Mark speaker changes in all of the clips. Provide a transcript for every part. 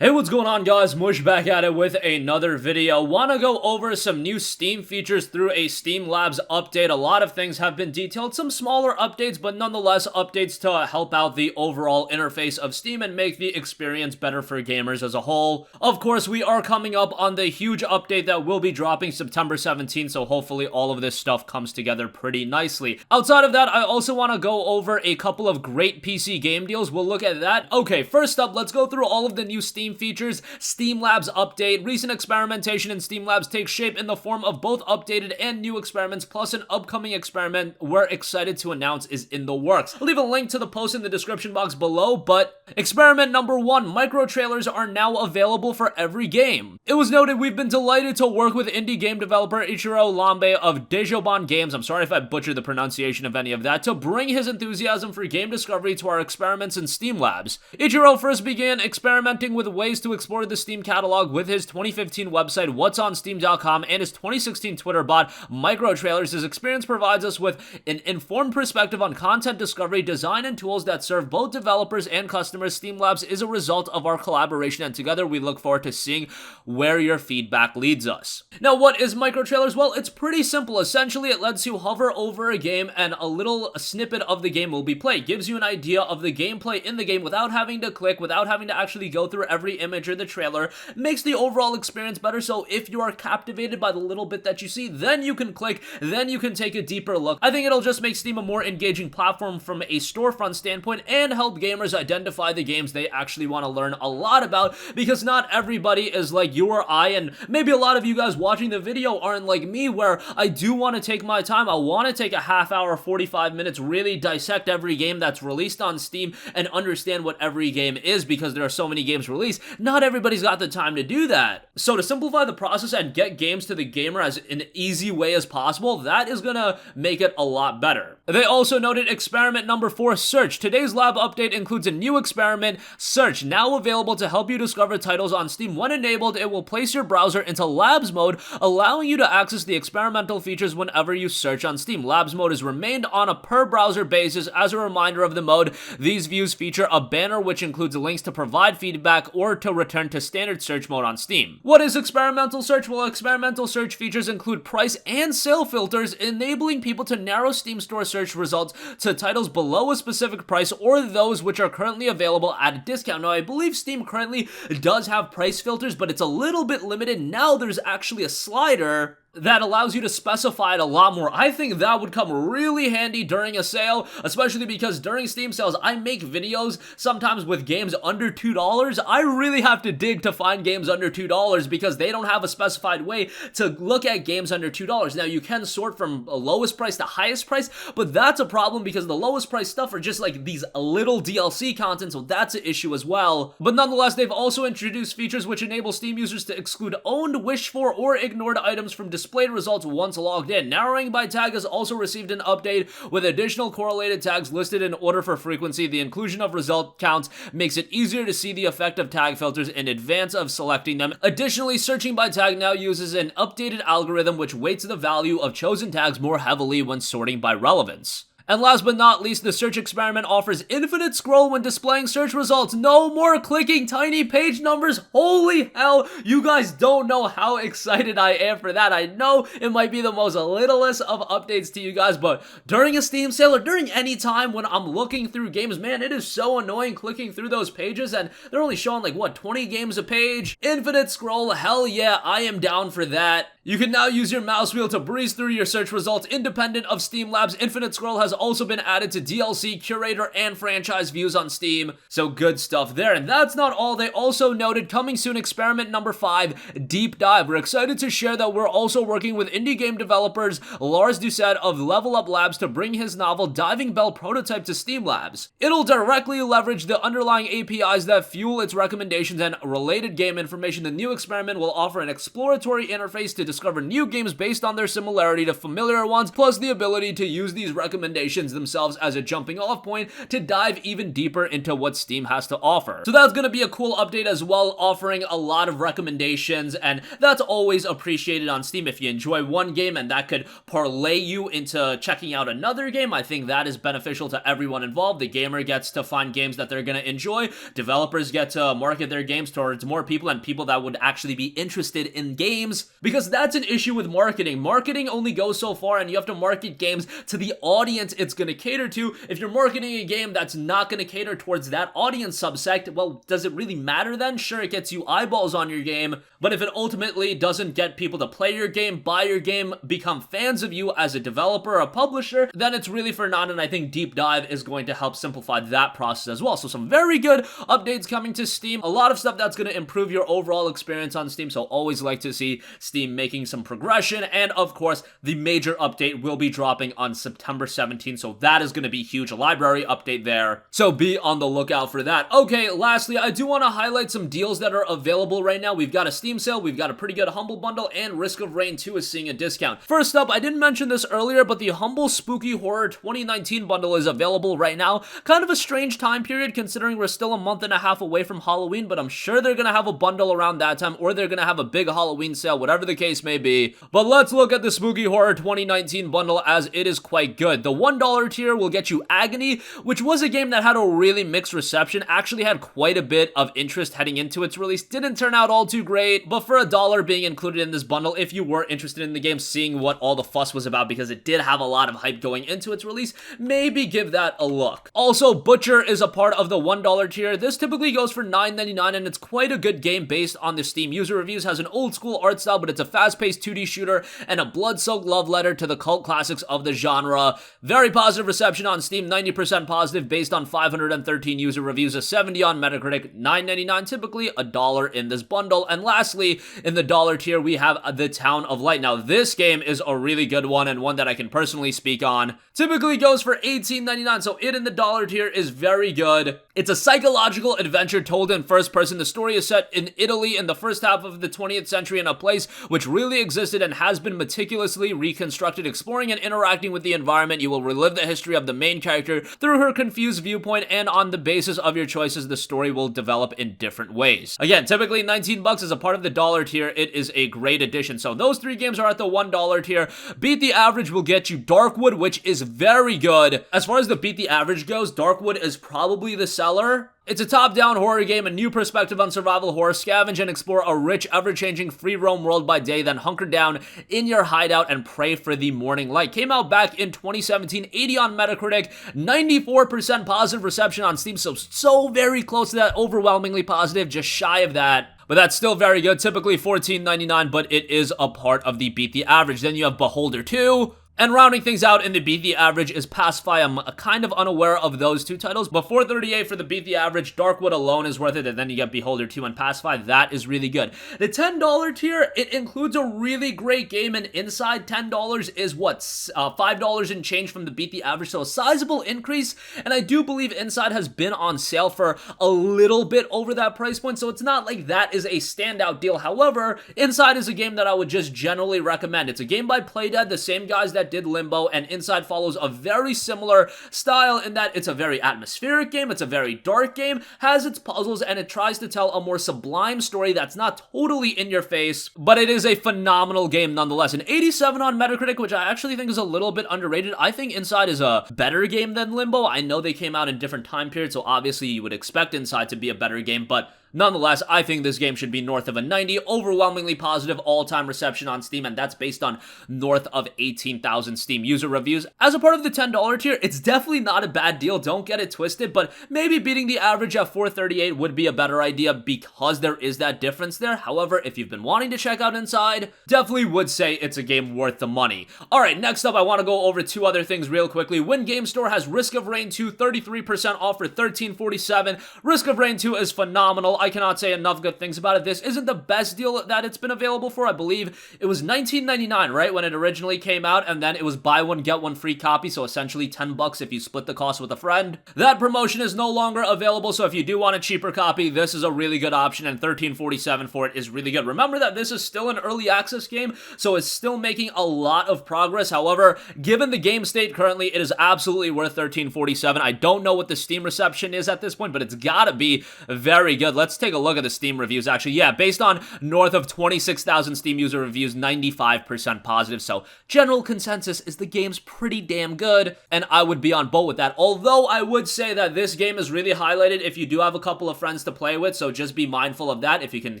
Speaker 1: Hey, what's going on, guys? Mush back at it with another video. Want to go over some new Steam features through a Steam Labs update. A lot of things have been detailed, some smaller updates, but nonetheless updates to help out the overall interface of Steam and make the experience better for gamers as a whole. Of course, we are coming up on the huge update that will be dropping September 17th, so hopefully all of this stuff comes together pretty nicely. Outside of that, I also want to go over a couple of great PC game deals. We'll look at that. Okay, first up, let's go through all of the new Steam features. Steam Labs update. Recent experimentation in Steam Labs takes shape in the form of both updated and new experiments, plus an upcoming experiment we're excited to announce is in the works. I'll leave a link to the post in the description box below, but experiment number 1, micro trailers are now available for every game. It was noted we've been delighted to work with indie game developer Ichiro Lambe of Dejoban Games, I'm sorry if I butchered the pronunciation of any of that, to bring his enthusiasm for game discovery to our experiments in Steam Labs. Ichiro first began experimenting with ways to explore the Steam catalog with his 2015 website whatsonsteam.com and his 2016 Twitter bot Micro Trailers. His experience provides us with an informed perspective on content discovery, design, and tools that serve both developers and customers. Steam Labs is a result of our collaboration, and together we look forward to seeing where your feedback leads us. Now, what is Micro Trailers? Well, it's pretty simple. Essentially, it lets you hover over a game and a little snippet of the game will be played. Gives you an idea of the gameplay in the game without having to click, without having to actually go through every image or the trailer. Makes the overall experience better, so if you are captivated by the little bit that you see, then you can click, then you can take a deeper look. I think it'll just make Steam a more engaging platform from a storefront standpoint and help gamers identify the games they actually want to learn a lot about, because not everybody is like you or I, and maybe a lot of you guys watching the video aren't like me, where I do want to take my time. I want to take a half hour, 45 minutes, really dissect every game that's released on Steam and understand what every game is, because there are so many games released. Not everybody's got the time to do that. So to simplify the process and get games to the gamer as an easy way as possible, that is gonna make it a lot better. They also noted experiment number 4, search. Today's lab update includes a new experiment, search, now available to help you discover titles on Steam. When enabled, it will place your browser into labs mode, allowing you to access the experimental features whenever you search on Steam. Labs mode is remained on a per browser basis. As a reminder of the mode, these views feature a banner which includes links to provide feedback or to return to standard search mode on Steam. What is experimental search? Well, experimental search features include price and sale filters, enabling people to narrow Steam store search results to titles below a specific price or those which are currently available at a discount. Now, I believe Steam currently does have price filters, but it's a little bit limited. Now there's actually a slider that allows you to specify it a lot more. I think that would come really handy during a sale, especially because during Steam sales, I make videos sometimes with games under $2. I really have to dig to find games under $2 because they don't have a specified way to look at games under $2. Now, you can sort from lowest price to highest price, but that's a problem because the lowest price stuff are just like these little DLC content, so that's an issue as well. But nonetheless, they've also introduced features which enable Steam users to exclude owned, wished for, or ignored items from displayed results once logged in. Narrowing by tag has also received an update with additional correlated tags listed in order for frequency. The inclusion of result counts makes it easier to see the effect of tag filters in advance of selecting them. Additionally, searching by tag now uses an updated algorithm which weights the value of chosen tags more heavily when sorting by relevance. And last but not least, the search experiment offers infinite scroll when displaying search results. No more clicking tiny page numbers. Holy hell, you guys don't know how excited I am for that. I know it might be the most littlest of updates to you guys, but during a Steam sale or during any time when I'm looking through games, man, it is so annoying clicking through those pages, and they're only showing like, what, 20 games a page? Infinite scroll, hell yeah, I am down for that. You can now use your mouse wheel to breeze through your search results independent of Steam Labs. Infinite scroll has also been added to DLC, curator, and franchise views on Steam, so good stuff there. And that's not all. They also noted coming soon experiment number 5, deep dive. We're excited to share that we're also working with indie game developers Lars Doucette of Level Up Labs to bring his novel Diving Bell prototype to Steam Labs. It'll directly leverage the underlying APIs that fuel its recommendations and related game information. The new experiment will offer an exploratory interface to discover new games based on their similarity to familiar ones, plus the ability to use these recommendations recommendations themselves as a jumping off point to dive even deeper into what Steam has to offer. So that's going to be a cool update as well, offering a lot of recommendations, and that's always appreciated on Steam. If you enjoy one game and that could parlay you into checking out another game, I think that is beneficial to everyone involved. The gamer gets to find games that they're going to enjoy, developers get to market their games towards more people and people that would actually be interested in games, because that's an issue with marketing. Marketing only goes so far, and you have to market games to the audience it's going to cater to. If you're marketing a game that's not going to cater towards that audience subsect, well, does it really matter then? Sure, it gets you eyeballs on your game, but if it ultimately doesn't get people to play your game, buy your game, become fans of you as a developer or a publisher, then it's really for naught, and I think Deep Dive is going to help simplify that process as well. So some very good updates coming to Steam, a lot of stuff that's going to improve your overall experience on Steam, so always like to see Steam making some progression, and of course, the major update will be dropping on September 17th, so that is going to be huge, a library update there, so be on the lookout for that. Okay, lastly, I do want to highlight some deals that are available right now. We've got a Steam sale, we've got a pretty good Humble Bundle, and Risk of Rain 2 is seeing a discount. First up, I didn't mention this earlier, but the Humble Spooky Horror 2019 bundle is available right now. Kind of a strange time period considering we're still a month and a half away from Halloween, but I'm sure they're gonna have a bundle around that time, or they're gonna have a big Halloween sale, whatever the case may be. But let's look at the Spooky Horror 2019 bundle, as it is quite good. The $1 tier will get you Agony, which was a game that had a really mixed reception, actually had quite a bit of interest heading into its release, didn't turn out all too great, but for $1 being included in this bundle, if you were interested in the game, seeing what all the fuss was about, because it did have a lot of hype going into its release, maybe give that a look. Also, Butcher is a part of the $1 tier. This typically goes for $9.99, and it's quite a good game based on the Steam user reviews. Has an old school art style, but it's a fast-paced 2D shooter and a blood-soaked love letter to the cult classics of the genre. Very positive reception on Steam, 90% positive based on 513 user reviews, a 70 on Metacritic, $9.99, typically $1 in this bundle. And lastly, in the dollar tier, we have The Town of Light. Now, this game is a really good one, and one that I can personally speak on. Typically goes for $18.99, so it in the dollar tier is very good. It's a psychological adventure told in first person. The story is set in Italy in the first half of the 20th century, in a place which really existed and has been meticulously reconstructed. Exploring and interacting with the environment, you will relive the history of the main character through her confused viewpoint, and on the basis of your choices, the story will develop in different ways. Again, typically $19 is a part of the dollar tier. It is a great addition. So those three games are at the $1 tier. Beat the Average will get you Darkwood, which is very good. As far as the Beat the Average goes, Darkwood is probably the seller. It's a top-down horror game, a new perspective on survival horror. Scavenge and explore a rich, ever-changing free roam world by day, then hunker down in your hideout and pray for the morning light. Came out back in 2017, 80 on Metacritic, 94% positive reception on Steam, so very close to that overwhelmingly positive, just shy of that. But that's still very good, typically $14.99, but it is a part of the Beat the Average. Then you have Beholder 2. And rounding things out in the Beat the Average is Pacify. I'm kind of unaware of those two titles, but $4.38 for the Beat the Average. Darkwood alone is worth it, and then you get Beholder 2 and Pacify. That is really good. The $10 tier, it includes a really great game, and inside $10 is what, $5 and change from the Beat the Average, so a sizable increase, and I do believe Inside has been on sale for a little bit over that price point, so it's not like that is a standout deal. However, Inside is a game that I would just generally recommend. It's a game by Playdead, the same guys that did Limbo, and Inside follows a very similar style in that it's a very atmospheric game, it's a very dark game, has its puzzles, and it tries to tell a more sublime story that's not totally in your face, but it is a phenomenal game nonetheless. An 87 on Metacritic, which I actually think is a little bit underrated. I think Inside is a better game than Limbo. I know they came out in different time periods, so obviously you would expect Inside to be a better game, but nonetheless, I think this game should be north of a 90, overwhelmingly positive all-time reception on Steam, and that's based on north of 18,000 Steam user reviews. As a part of the $10 tier, it's definitely not a bad deal, don't get it twisted, but maybe beating the Average at $4.38 would be a better idea because there is that difference there. However, if you've been wanting to check out Inside, definitely would say it's a game worth the money. Alright, next up, I want to go over two other things real quickly. Win Game Store has Risk of Rain 2, 33% off for $13.47. Risk of Rain 2 is phenomenal. I cannot say enough good things about it. This isn't the best deal that it's been available for. I believe it was $19.99, right, when it originally came out, and then it was buy one, get one free copy, so essentially $10 if you split the cost with a friend. That promotion is no longer available, so if you do want a cheaper copy, this is a really good option, and $13.47 for it is really good. Remember that this is still an early access game, so it's still making a lot of progress. However, given the game state currently, it is absolutely worth $13.47. I don't know what the Steam reception is at this point, but it's gotta be very good. Let's take a look at the Steam reviews, actually. Yeah, based on north of 26,000 Steam user reviews, 95% positive, so general consensus is the game's pretty damn good, and I would be on board with that. Although I would say that this game is really highlighted if you do have a couple of friends to play with, so just be mindful of that. If you can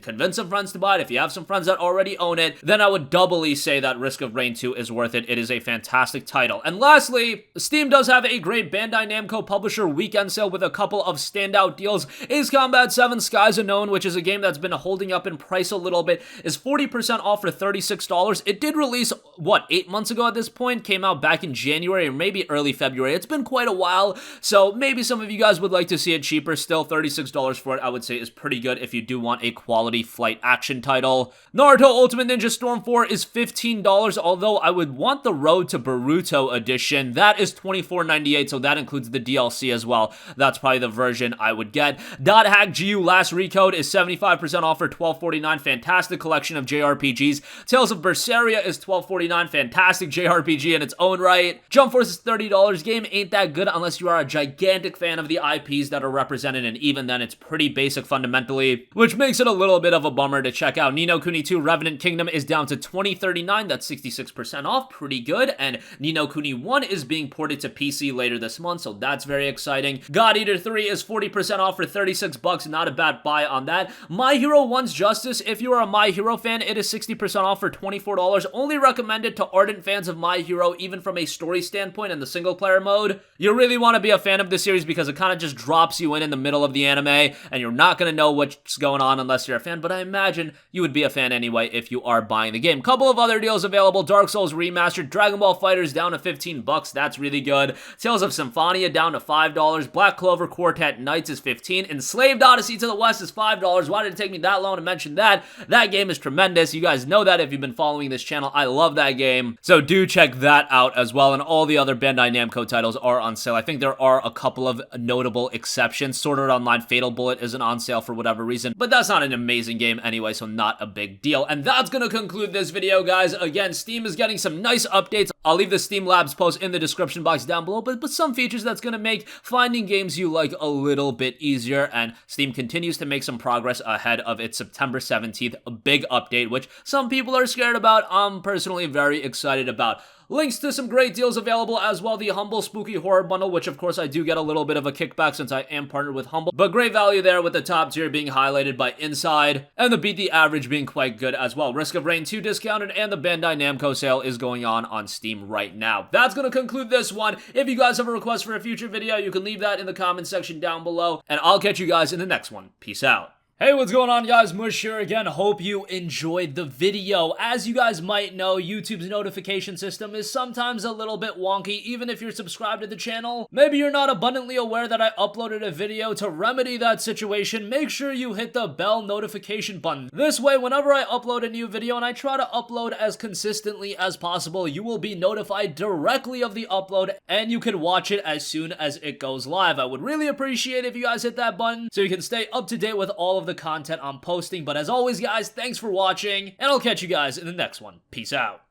Speaker 1: convince some friends to buy it, if you have some friends that already own it, then I would doubly say that Risk of Rain 2 is worth it. It is a fantastic title. And lastly, Steam does have a great Bandai Namco publisher weekend sale with a couple of standout deals. Ace Combat 7 Skies Unknown, which is a game that's been holding up in price a little bit, is 40% off for $36. It did release, what, 8 months ago at this point? Came out back in January or maybe early February. It's been quite a while, so maybe some of you guys would like to see it cheaper. Still, $36 for it, I would say, is pretty good if you do want a quality flight action title. Naruto Ultimate Ninja Storm 4 is $15, although I would want the Road to Boruto edition. That is $24.98, so that includes the DLC as well. That's probably the version I would get. Dot Hack GU Last Recode is 75% off for $12.49. Fantastic collection of JRPGs. Tales of Berseria is $12.49. Fantastic JRPG in its own right. Jump Force is $30. Game ain't that good unless you are a gigantic fan of the IPs that are represented, and even then it's pretty basic fundamentally, which makes it a little bit of a bummer to check out. Ni no Kuni 2 Revenant Kingdom is down to $20.39. That's 66% off. Pretty good. And Ni no Kuni 1 is being ported to PC later this month, so that's very exciting. God Eater 3 is 40% off for $36. Not a bad buy on that. My Hero 1's Justice, if you are a My Hero fan, it is 60% off for $24. Only recommended to ardent fans of My Hero, even from a story standpoint in the single player mode. You really want to be a fan of this series because it kind of just drops you in the middle of the anime, and you're not going to know what's going on unless you're a fan, but I imagine you would be a fan anyway if you are buying the game. Couple of other deals available. Dark Souls Remastered, Dragon Ball FighterZ down to $15. That's really good. Tales of Symphonia down to $5. Black Clover Quartet Knights is $15. Enslaved Odyssey to the West is $5. Why did it take me that long to mention that? That game is tremendous. You guys know that if you've been following this channel. I love that game. So do check that out as well. And all the other Bandai Namco titles are on sale. I think there are a couple of notable exceptions. Sword Art Online Fatal Bullet isn't on sale for whatever reason, but that's not an amazing game anyway, so not a big deal. And that's going to conclude this video, guys. Again, Steam is getting some nice updates. I'll leave the Steam Labs post in the description box down below, but some features that's going to make finding games you like a little bit easier, and Steam continues to make some progress ahead of its September 17th big update, which some people are scared about. I'm personally very excited about. Links to some great deals available as well. The Humble Spooky Horror Bundle, which of course I do get a little bit of a kickback since I am partnered with Humble. But great value there with the top tier being highlighted by Inside, and the Beat the Average being quite good as well. Risk of Rain 2 discounted, and the Bandai Namco sale is going on Steam right now. That's going to conclude this one. If you guys have a request for a future video, you can leave that in the comment section down below, and I'll catch you guys in the next one. Peace out. Hey, what's going on, guys? Mush here again. Hope you enjoyed the video. As you guys might know, YouTube's notification system is sometimes a little bit wonky, even if you're subscribed to the channel. Maybe you're not abundantly aware that I uploaded a video. To remedy that situation, make sure you hit the bell notification button. This way, whenever I upload a new video, and I try to upload as consistently as possible, you will be notified directly of the upload, and you can watch it as soon as it goes live. I would really appreciate if you guys hit that button so you can stay up to date with all of the content I'm posting. But as always, guys, thanks for watching, and I'll catch you guys in the next one. Peace out.